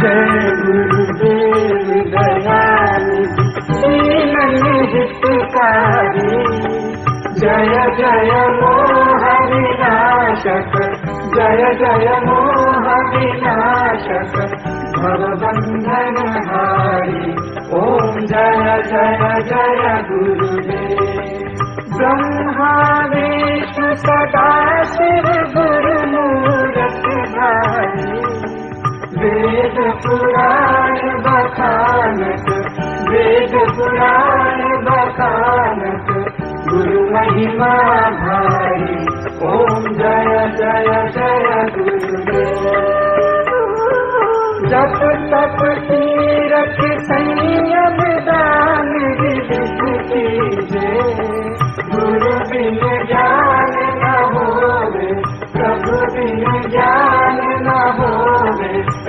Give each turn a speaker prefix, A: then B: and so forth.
A: जय गुरुदेव दयानिधि दीन हितकारी, जय जय मोह विनाशक, जय जय मोह विनाशक, भवबंधन हारी। ओम जय जय जय गुरुदेव। ब्रह्मा विष्णु सदा शिव गुरु मूरत धारी, वेद पुराण बखानत, वेद पुराण बखानत, गुरु महिमा भारी। ओम जय जय जय गुरुदेव। जप तप तीरथ संयम